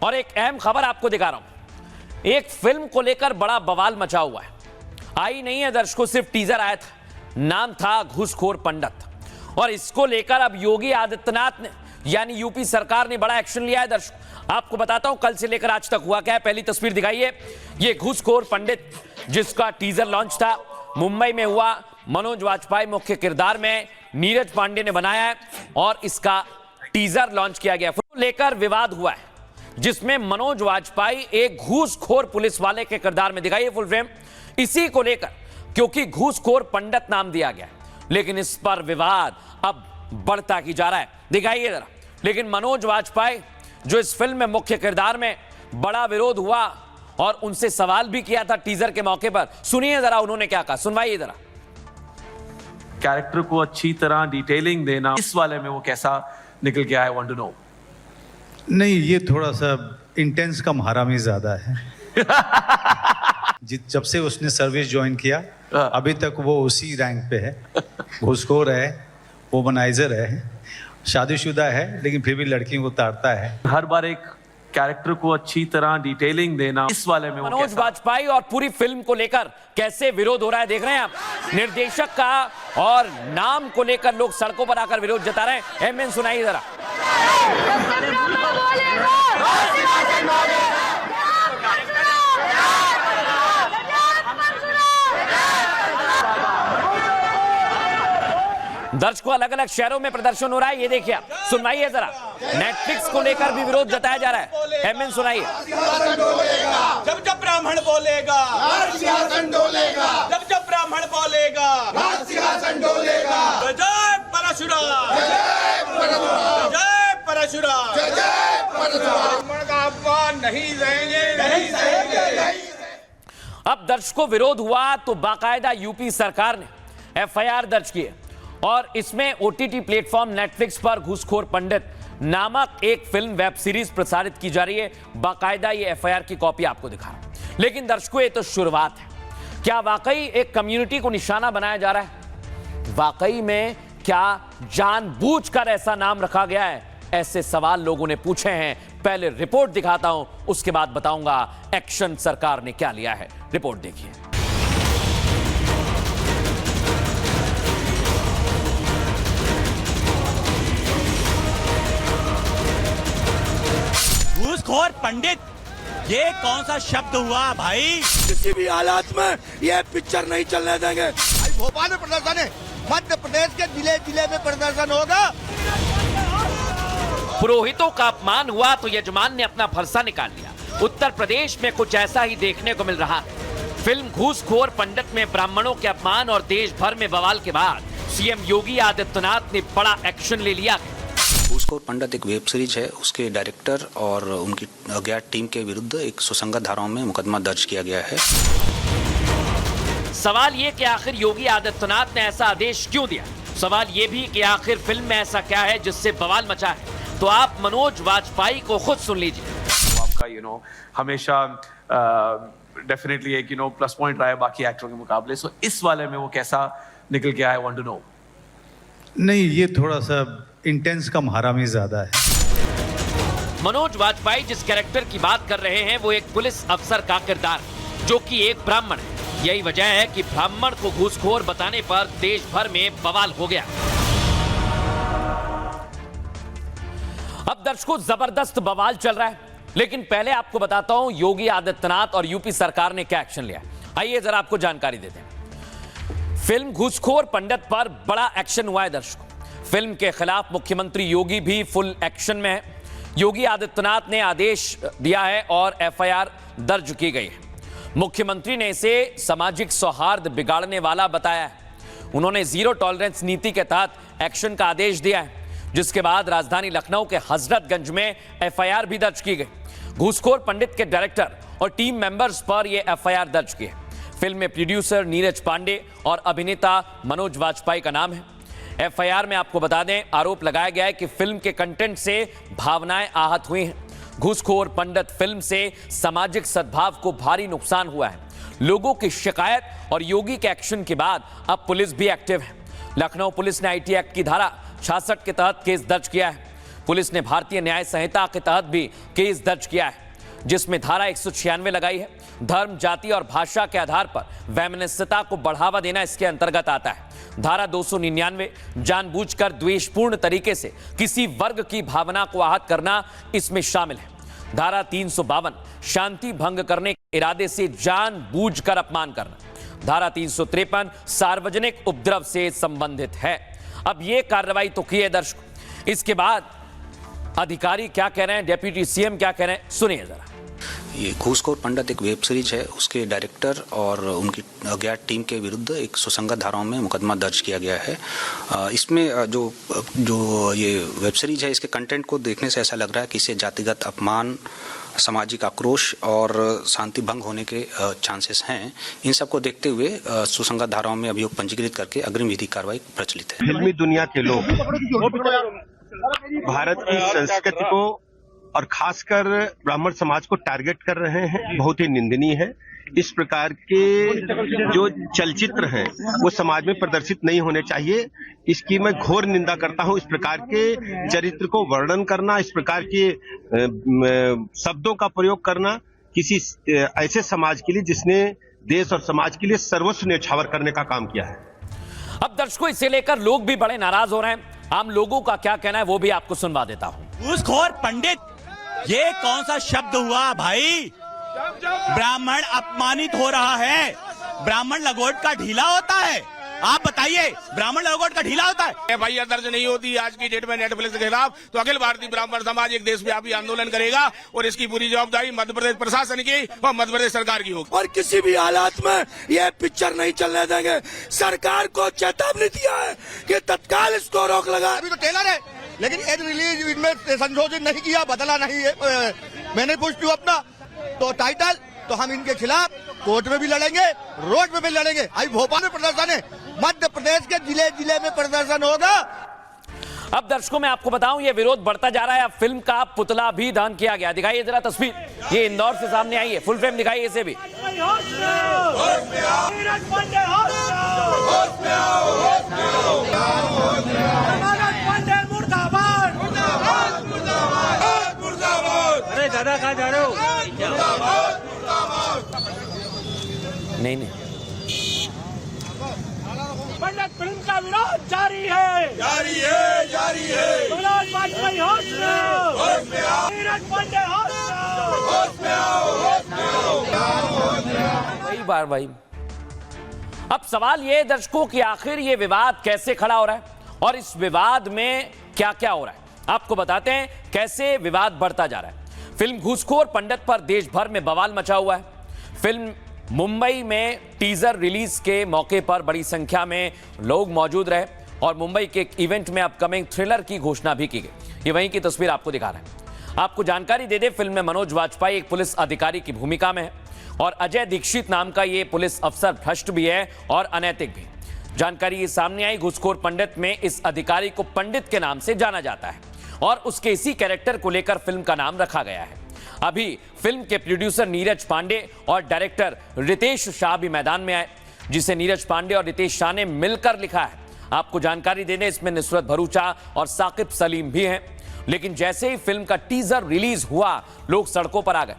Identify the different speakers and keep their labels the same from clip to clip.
Speaker 1: और एक अहम खबर आपको दिखा रहा हूं। एक फिल्म को लेकर बड़ा बवाल मचा हुआ है। आई नहीं है दर्शकों, सिर्फ टीजर आया था, नाम था घूसखोर पंडित। और इसको लेकर अब योगी आदित्यनाथ ने यानी यूपी सरकार ने बड़ा एक्शन लिया है। दर्शकों आपको बताता हूं कल से लेकर आज तक हुआ क्या है। पहली तस्वीर दिखाइए, ये घूसखोर पंडित जिसका टीजर लॉन्च था, मुंबई में हुआ, मनोज वाजपेयी मुख्य किरदार में नीरज पांडे ने बनाया है और इसका टीजर लॉन्च किया गया। लेकर विवाद हुआ है जिसमें मनोज वाजपेयी एक घूसखोर पुलिस वाले के किरदार में दिखाई है फुल फ्रेम। इसी को लेकर क्योंकि घूसखोर पंडित नाम दिया गया, लेकिन इस पर विवाद अब बढ़ता ही जा रहा है। दिखाइए जरा। लेकिन मनोज वाजपेयी जो इस फिल्म में मुख्य किरदार में, बड़ा विरोध हुआ और उनसे सवाल भी किया था टीजर के मौके पर। सुनिए जरा उन्होंने क्या कहा, सुनवाइए जरा।
Speaker 2: कैरेक्टर को अच्छी तरह डिटेलिंग देना, इस वाले में वो कैसा निकल के आया, वांट टू नो।
Speaker 3: नहीं, ये थोड़ा सा इंटेंस कम हरामी ज्यादा है। जब से उसने सर्विस ज्वाइन किया अभी तक वो उसी रैंक पे है। घूसखोर है, वोमनाइजर है, शादीशुदा है, लेकिन फिर भी लड़कियों को ताड़ता है।
Speaker 2: हर बार एक कैरेक्टर को अच्छी तरह डिटेलिंग देना, इस वाले में
Speaker 1: मनोज वाजपेयी और पूरी फिल्म को लेकर कैसे विरोध हो रहा है देख रहे हैं आप। निर्देशक का और नाम को लेकर लोग सड़कों पर आकर विरोध जता रहे हैं। एमएन सुनाइए जरा। दर्शकों अलग अलग शहरों में प्रदर्शन हो रहा है, ये देखिए आप, सुनवाइए जरा। नेटफ्लिक्स को लेकर भी विरोध जताया जा रहा है। एमएन सुनाइए।
Speaker 4: जब जब ब्राह्मण बोलेगा सिंहासन डोलेगा, जब जब ब्राह्मण बोलेगा सिंहासन डोलेगा। जय परशुराम, जय परशुराम, जय परशुराम, जय परशुराम। ब्राह्मण का अपमान नहीं सहेंगे, नहीं सहेंगे।
Speaker 1: अब दर्शकों विरोध हुआ तो बाकायदा यूपी सरकार ने एफआईआर दर्ज की है और इसमें ओटीटी प्लेटफॉर्म नेटफ्लिक्स पर घूसखोर पंडित नामक एक फिल्म वेब सीरीज प्रसारित की जा रही है। बाकायदा ये एफआईआर की कॉपी आपको दिखा रहा हूं। लेकिन दर्शकों ये तो शुरुआत है। क्या वाकई एक कम्युनिटी को निशाना बनाया जा रहा है? वाकई में क्या जानबूझकर ऐसा नाम रखा गया है? ऐसे सवाल लोगों ने पूछे हैं। पहले रिपोर्ट दिखाता हूं, उसके बाद बताऊंगा एक्शन सरकार ने क्या लिया है। रिपोर्ट देखिए।
Speaker 5: घूसखोर पंडित, ये कौन सा शब्द हुआ भाई?
Speaker 4: किसी भी हालात में ये पिक्चर नहीं चलने देंगे। भोपाल में प्रदर्शन है, मध्य प्रदेश के जिले जिले में प्रदर्शन होगा।
Speaker 1: पुरोहितों का अपमान हुआ तो यजमान ने अपना फरसा निकाल लिया। उत्तर प्रदेश में कुछ ऐसा ही देखने को मिल रहा है। फिल्म घूसखोर पंडित में ब्राह्मणों के अपमान और देश भर में बवाल के बाद सीएम योगी आदित्यनाथ ने बड़ा एक्शन ले लिया।
Speaker 6: घूसखोर पंडित एक वेब सीरीज है, उसके डायरेक्टर और उनकी अज्ञात टीम के विरुद्ध एक सुसंगत धाराओं में मुकदमा दर्ज किया गया है।
Speaker 1: सवाल ये कि आखिर योगी आदित्यनाथ ने ऐसा आदेश क्यों दिया? सवाल ये भी कि आखिर फिल्म में ऐसा क्या है जिससे बवाल मचा है? तो आप मनोज वाजपेयी को खुद सुन लीजिए।
Speaker 2: आपका हमेशा डेफिनेटली एक प्लस पॉइंट रहा है बाकी एक्टरों के मुकाबले। सो इस वाले में वो कैसा निकल के आया, वांट टू नो।
Speaker 3: नहीं, ये थोड़ा सा इंटेंस कम हरामी ज्यादा है।
Speaker 1: मनोज वाजपेयी जिस कैरेक्टर की बात कर रहे हैं वो एक पुलिस अफसर का किरदार जो कि एक ब्राह्मण है। यही वजह है कि ब्राह्मण को घूसखोर बताने पर देश भर में बवाल हो गया। अब दर्शकों जबरदस्त बवाल चल रहा है, लेकिन पहले आपको बताता हूं योगी आदित्यनाथ और यूपी सरकार ने क्या एक्शन लिया। आइए जरा आपको जानकारी देते हैं। फिल्म घूसखोर पंडित पर बड़ा एक्शन हुआ है दर्शकों। फिल्म के खिलाफ मुख्यमंत्री योगी भी फुल एक्शन में है। योगी आदित्यनाथ ने आदेश दिया है और एफआईआर दर्ज की गई है। मुख्यमंत्री ने इसे सामाजिक सौहार्द बिगाड़ने वाला बताया है। उन्होंने जीरो टॉलरेंस नीति के तहत एक्शन का आदेश दिया है, जिसके बाद राजधानी लखनऊ के हजरतगंज में एफआईआर भी दर्ज की गई। घूसखोर पंडित के डायरेक्टर और टीम मेंबर्स पर यह एफआईआर दर्ज की है। फिल्म में प्रोड्यूसर नीरज पांडे और अभिनेता मनोज वाजपेयी का नाम है। एफआईआर में आपको बता दें आरोप लगाया गया है कि फिल्म के कंटेंट से भावनाएं आहत हुई हैं। घूसखोर पंडित फिल्म से सामाजिक सद्भाव को भारी नुकसान हुआ है। लोगों की शिकायत और योगी के एक्शन के बाद अब पुलिस भी एक्टिव है। लखनऊ पुलिस ने आईटी एक्ट की धारा 66 के तहत केस दर्ज किया है। पुलिस ने भारतीय न्याय संहिता के तहत भी केस दर्ज किया है, जिसमें धारा 196 लगाई है। धर्म, जाति और भाषा के आधार पर वैमनस्यता को बढ़ावा देना इसके अंतर्गत आता है। धारा 299 जानबूझकर द्वेषपूर्ण तरीके से किसी वर्ग की भावना को आहत करना इसमें शामिल है। धारा 352 शांति भंग करने के इरादे से जानबूझकर अपमान करना। धारा 353 सार्वजनिक उपद्रव से संबंधित है। अब यह कार्रवाई तो की है दर्शकों, इसके बाद अधिकारी क्या कह रहे हैं, डेप्यूटी सीएम क्या कह रहे हैं, सुनिए जरा।
Speaker 6: ये घूसखोर पंडित एक वेब सीरीज है, उसके डायरेक्टर और उनकी अज्ञात टीम के विरुद्ध एक सुसंगत धाराओं में मुकदमा दर्ज किया गया है। इसमें जो ये वेब सीरीज है, इसके कंटेंट को देखने से ऐसा लग रहा है कि इसे जातिगत अपमान, सामाजिक आक्रोश और शांति भंग होने के चांसेस हैं। इन सबको देखते हुए सुसंगत धाराओं में अभियोग पंजीकृत करके अग्रिम विधि कार्रवाई प्रचलित है।
Speaker 7: फिल्मी दुनिया के लोग भारत की संस्कृति को और खासकर ब्राह्मण समाज को टारगेट कर रहे हैं, बहुत ही निंदनीय है। इस प्रकार के जो चलचित्र हैं वो समाज में प्रदर्शित नहीं होने चाहिए। इसकी मैं घोर निंदा करता हूं। इस प्रकार के चरित्र को वर्णन करना, इस प्रकार के शब्दों का प्रयोग करना किसी ऐसे समाज के लिए जिसने देश और समाज के लिए सर्वस्व न्यौछावर करने का काम किया है।
Speaker 1: अब दर्शकों, इसे लेकर लोग भी बड़े नाराज हो रहे हैं। आम लोगों का क्या कहना है वो भी आपको सुनवा देता हूं।
Speaker 5: घूसखोर पंडित, ये कौन सा शब्द हुआ भाई? ब्राह्मण अपमानित हो रहा है। ब्राह्मण लंगोट का ढीला होता है? आप बताइए, ब्राह्मण लंगोट का ढीला होता है?
Speaker 4: एफआईआर दर्ज नहीं होती आज की डेट में नेटफ्लिक्स के खिलाफ, तो अखिल भारतीय ब्राह्मण समाज एक देशव्यापी आंदोलन करेगा और इसकी पूरी जवाबदारी मध्य प्रदेश प्रशासन की और मध्य प्रदेश सरकार की होगी।
Speaker 8: और किसी भी हालात में ये पिक्चर नहीं चलने देंगे। सरकार को चेतावनी दिया है कि तत्काल इसको रोक लगा।
Speaker 4: अभी तो ट्रेलर है, लेकिन एज रिलीज इनमें संशोधित नहीं किया, बदला नहीं है। मैंने पूछ लिया अपना तो टाइटल, तो हम इनके खिलाफ कोर्ट में भी लड़ेंगे, रोड में भी लड़ेंगे। अभी भोपाल में प्रदर्शन है, मध्य प्रदेश के जिले जिले में प्रदर्शन होगा।
Speaker 1: अब दर्शकों, मैं आपको बताऊं, ये विरोध बढ़ता जा रहा है। अब फिल्म का पुतला भी दहन किया गया। दिखाइए जरा तस्वीर, ये इंदौर से सामने आई है। फुल फ्रेम दिखाइए इसे भी।
Speaker 5: अरे दादा कहाँ जा रहे हो?
Speaker 1: नहीं,
Speaker 8: पंडित फिल्म का विरोध जारी है, जारी है, जारी है। मनोज वाजपेयी होश में आओ, नीरज पांडे होश में आओ।
Speaker 1: कई बार भाई। अब सवाल ये है दर्शकों कि आखिर ये विवाद कैसे खड़ा हो रहा है और इस विवाद में क्या क्या हो रहा है। आपको बताते हैं कैसे विवाद बढ़ता जा रहा है। फिल्म घूसखोर पंडित पर देश भर में बवाल मचा हुआ है। फिल्म मुंबई में टीजर रिलीज के मौके पर बड़ी संख्या में लोग मौजूद रहे और मुंबई के एक इवेंट में अपकमिंग थ्रिलर की घोषणा भी की गई। ये वहीं की तस्वीर आपको दिखा रहा है। आपको जानकारी दे दे, फिल्म में मनोज वाजपेयी एक पुलिस अधिकारी की भूमिका में है और अजय दीक्षित नाम का ये पुलिस अफसर भ्रष्ट भी है और अनैतिक भी। जानकारी ये सामने आई, घूसखोर पंडित में इस अधिकारी को पंडित के नाम से जाना जाता है और उसके इसी कैरेक्टर को लेकर फिल्म का नाम रखा गया है। अभी फिल्म के प्रोड्यूसर नीरज पांडे और डायरेक्टर रितेश शाह भी मैदान में आए, जिसे नीरज पांडे और रितेश शाह ने मिलकर लिखा है। आपको जानकारी देने, इसमें नुसरत भरूचा और साकिब सलीम भी हैं। लेकिन जैसे ही फिल्म का टीजर रिलीज हुआ, लोग सड़कों पर आ गए।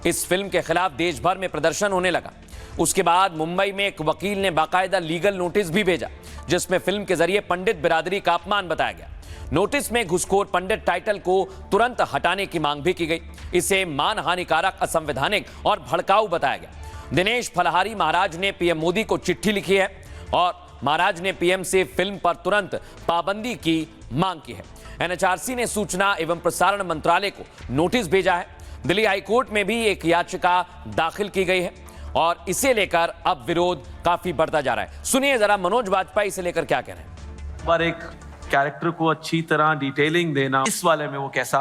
Speaker 1: इस फिल्म के खिलाफ देश भर में प्रदर्शन होने लगा। उसके बाद मुंबई में एक वकील ने बाकायदा लीगल नोटिस भी भेजा, जिसमें फिल्म के जरिए पंडित बिरादरी का अपमान बताया गया। नोटिस में घुसखोर पंडित टाइटल को तुरंत हटाने की मांग भी की गई। इसे मानहानिकारक, असंवैधानिक और भड़काऊ बताया गया। दिनेश फलहारी महाराज ने पीएम मोदी को चिट्ठी लिखी है और महाराज ने पीएम से फिल्म पर तुरंत पाबंदी की मांग की है। एनएचआरसी ने सूचना एवं प्रसारण मंत्रालय को नोटिस भेजा है। दिल्ली हाईकोर्ट में भी एक याचिका दाखिल की गई है और इसे लेकर अब विरोध काफी बढ़ता जा रहा है। सुनिए जरा मनोज वाजपेयी इसे लेकर क्या कह रहे हैं।
Speaker 2: पर एक कैरेक्टर को अच्छी तरह डिटेलिंग देना, इस वाले में वो कैसा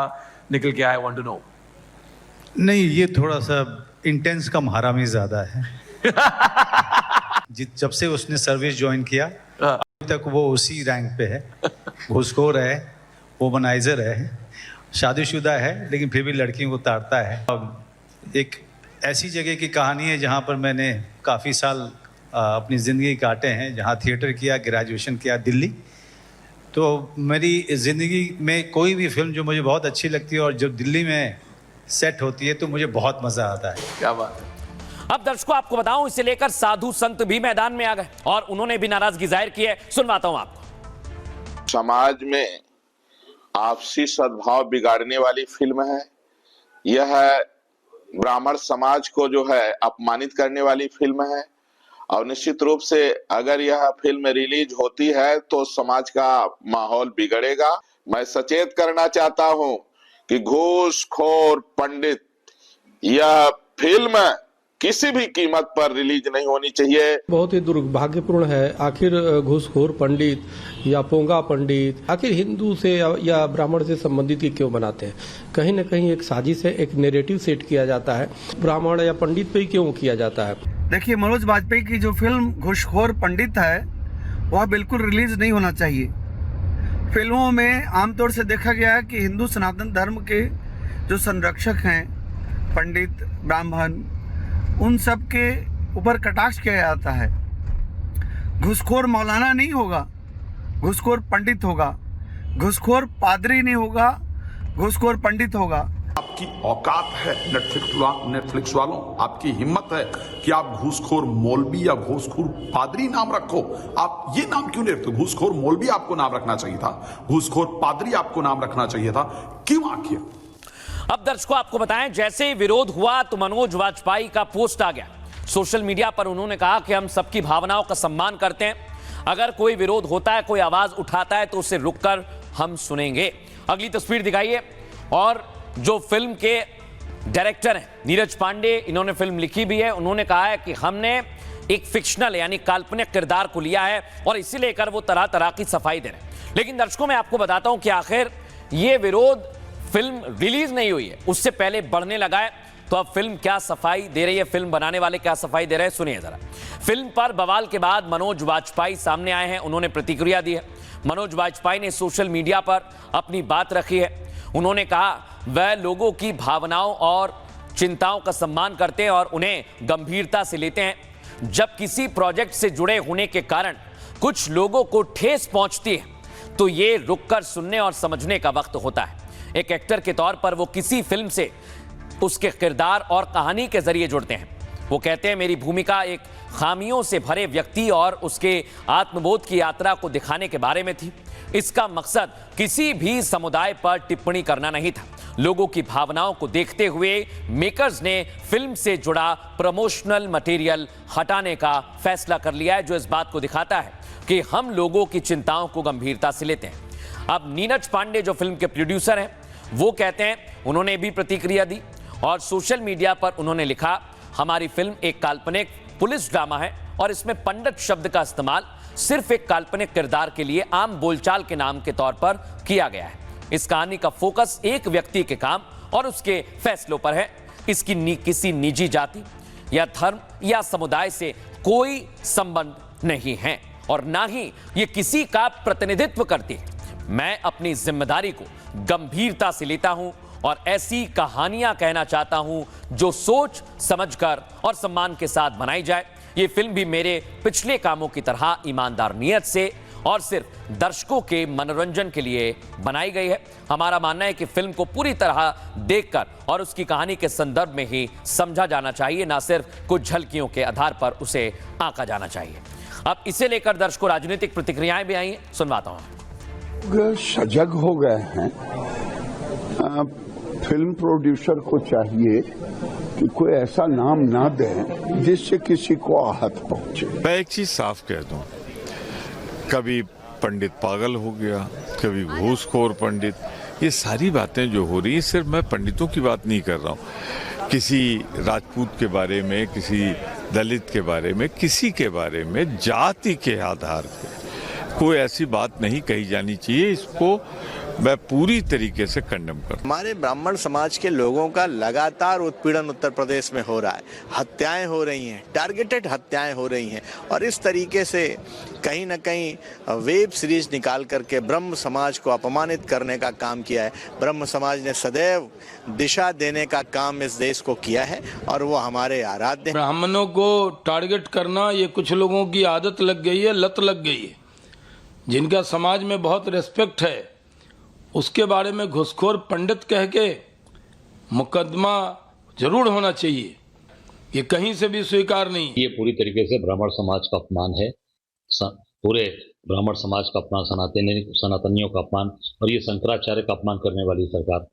Speaker 2: निकल के आया, वांट टू नो।
Speaker 3: नहीं, ये थोड़ा सा इंटेंस कम हरामी ज्यादा है। जब से उसने सर्विस ज्वाइन किया अभी तक वो उसी रैंक पे है। घूसखोर है, वोमनाइजर है, शादीशुदा है, लेकिन फिर भी लड़कियों को ताड़ता है। एक ऐसी जगह की कहानी है जहाँ पर मैंने काफ़ी साल अपनी ज़िंदगी काटे हैं, जहाँ थिएटर किया, ग्रेजुएशन किया दिल्ली। तो मेरी ज़िंदगी में कोई भी फिल्म जो मुझे बहुत अच्छी लगती है और जब दिल्ली में सेट होती है तो मुझे बहुत मज़ा आता है।
Speaker 2: क्या बात है।
Speaker 1: अब दर्शकों आपको बताऊं, इसे लेकर साधु संत भी मैदान में आ गए और उन्होंने भी नाराजगी जाहिर की है। सुनवाता हूं आपको।
Speaker 9: समाज में आपसी सद्भाव बिगाड़ने वाली फिल्म है यह। ब्राह्मण समाज को जो है अपमानित करने वाली फिल्म है और निश्चित रूप से अगर यह फिल्म रिलीज होती है तो समाज का माहौल बिगड़ेगा। मैं सचेत करना चाहता हूं कि घूसखोर पंडित यह फिल्म किसी भी कीमत पर रिलीज नहीं होनी चाहिए।
Speaker 10: बहुत ही दुर्भाग्यपूर्ण है। आखिर घूसखोर पंडित या पोंगा पंडित आखिर हिंदू से या ब्राह्मण से संबंधित ही क्यों बनाते हैं? कहीं न कहीं एक साजिश है, एक नैरेटिव सेट किया जाता है, ब्राह्मण या पंडित पे ही क्यों किया जाता है?
Speaker 11: देखिए, मनोज वाजपेयी की जो फिल्म घूसखोर पंडित है वह बिल्कुल रिलीज नहीं होना चाहिए। फिल्मों में आमतौर से देखा गया है कि हिंदू सनातन धर्म के जो संरक्षक हैं, पंडित, ब्राह्मण, उन सब के ऊपर कटाक्ष किया जाता है। घूसखोर मौलाना नहीं होगा, घूसखोर पंडित होगा। घूसखोर पादरी नहीं होगा, घूसखोर पंडित होगा।
Speaker 12: आपकी औकात है नेटफ्लिक्स वालों, आपकी हिम्मत है कि आप घूसखोर मौलवी या घूसखोर पादरी नाम रखो। आप ये नाम क्यों नहीं रखते? घूसखोर मौलवी आपको नाम रखना चाहिए था, घूसखोर पादरी आपको नाम रखना चाहिए था, क्यों आखिर?
Speaker 1: अब दर्शकों आपको बताएं, जैसे ही विरोध हुआ तो मनोज वाजपेयी का पोस्ट आ गया सोशल मीडिया पर। उन्होंने कहा कि हम सबकी भावनाओं का सम्मान करते हैं, अगर कोई विरोध होता है, कोई आवाज उठाता है तो उसे रुककर हम सुनेंगे। अगली तस्वीर दिखाइए। और जो फिल्म के डायरेक्टर हैं नीरज पांडे, इन्होंने फिल्म लिखी भी है। उन्होंने कहा है कि हमने एक फिक्शनल यानी काल्पनिक किरदार को लिया है और इसी लेकर वो तरह तरह की सफाई दे रहे हैं। लेकिन दर्शकों मैं आपको बताता हूं कि आखिर ये विरोध फिल्म रिलीज नहीं हुई है उससे पहले बढ़ने लगा है। तो अब फिल्म क्या सफाई दे रही है, फिल्म बनाने वाले क्या सफाई दे रहे हैं, सुनिए जरा। फिल्म पर बवाल के बाद मनोज वाजपेयी सामने आए हैं, उन्होंने प्रतिक्रिया दी है। मनोज वाजपेयी ने सोशल मीडिया पर अपनी बात रखी है। उन्होंने कहा वह लोगों की भावनाओं और चिंताओं का सम्मान करते हैं और उन्हें गंभीरता से लेते हैं। जब किसी प्रोजेक्ट से जुड़े होने के कारण कुछ लोगों को ठेस पहुंचती है तो ये रुककर सुनने और समझने का वक्त होता है। एक एक्टर के तौर पर वो किसी फिल्म से उसके किरदार और कहानी के जरिए जुड़ते हैं। वो कहते हैं मेरी भूमिका एक खामियों से भरे व्यक्ति और उसके आत्मबोध की यात्रा को दिखाने के बारे में थी। इसका मकसद किसी भी समुदाय पर टिप्पणी करना नहीं था। लोगों की भावनाओं को देखते हुए मेकर्स ने फिल्म से जुड़ा प्रमोशनल मटेरियल हटाने का फैसला कर लिया है, जो इस बात को दिखाता है कि हम लोगों की चिंताओं को गंभीरता से लेते हैं। अब नीरज पांडे जो फिल्म के प्रोड्यूसर हैं वो कहते हैं, उन्होंने भी प्रतिक्रिया दी और सोशल मीडिया पर उन्होंने लिखा हमारी फिल्म एक काल्पनिक पुलिस ड्रामा है और इसमें पंडित शब्द का इस्तेमाल सिर्फ एक काल्पनिक किरदार के लिए आम बोलचाल के नाम के तौर पर किया गया है। इस कहानी का फोकस एक व्यक्ति के काम और उसके फैसलों पर है। इसकी किसी निजी जाति या धर्म या समुदाय से कोई संबंध नहीं है और ना ही ये किसी का प्रतिनिधित्व करती है। मैं अपनी जिम्मेदारी को गंभीरता से लेता हूं और ऐसी कहानियां कहना चाहता हूं जो सोच समझकर और सम्मान के साथ बनाई जाए। ये फिल्म भी मेरे पिछले कामों की तरह ईमानदार नियत से और सिर्फ दर्शकों के मनोरंजन के लिए बनाई गई है। हमारा मानना है कि फिल्म को पूरी तरह देखकर और उसकी कहानी के संदर्भ में ही समझा जाना चाहिए, ना सिर्फ कुछ झलकियों के आधार पर उसे आंका जाना चाहिए। अब इसे लेकर दर्शकों राजनीतिक प्रतिक्रियाएं भी आई हैं, सुनवाता हूं।
Speaker 13: सजग हो गए हैं। फिल्म प्रोड्यूसर को चाहिए कि कोई ऐसा नाम ना दे जिससे किसी को आहत पहुंचे।
Speaker 14: मैं एक चीज साफ कह दूं, कभी पंडित पागल हो गया, कभी घूसखोर पंडित, ये सारी बातें जो हो रही है, सिर्फ मैं पंडितों की बात नहीं कर रहा हूँ। किसी राजपूत के बारे में, किसी दलित के बारे में, किसी के बारे में जाति के आधार पर कोई ऐसी बात नहीं कही जानी चाहिए। इसको मैं पूरी तरीके से कंडेम करता हूं।
Speaker 15: हमारे ब्राह्मण समाज के लोगों का लगातार उत्पीड़न उत्तर प्रदेश में हो रहा है। हत्याएं हो रही हैं, टारगेटेड हत्याएं हो रही हैं और इस तरीके से कहीं ना कहीं वेब सीरीज निकाल करके ब्रह्म समाज को अपमानित करने का काम किया है। ब्रह्म समाज ने सदैव दिशा देने का काम इस देश को किया है और वो हमारे आराध्य।
Speaker 10: ब्राह्मणों को टारगेट करना ये कुछ लोगों की आदत लग गई है, लत लग गई है। जिनका समाज में बहुत रेस्पेक्ट है, उसके बारे में घुसखोर पंडित कह के मुकदमा जरूर होना चाहिए। ये कहीं से भी स्वीकार नहीं।
Speaker 16: ये पूरी तरीके से ब्राह्मण समाज का अपमान है, पूरे ब्राह्मण समाज का अपमान, सनातनियों का अपमान, और ये शंकराचार्य का अपमान करने वाली सरकार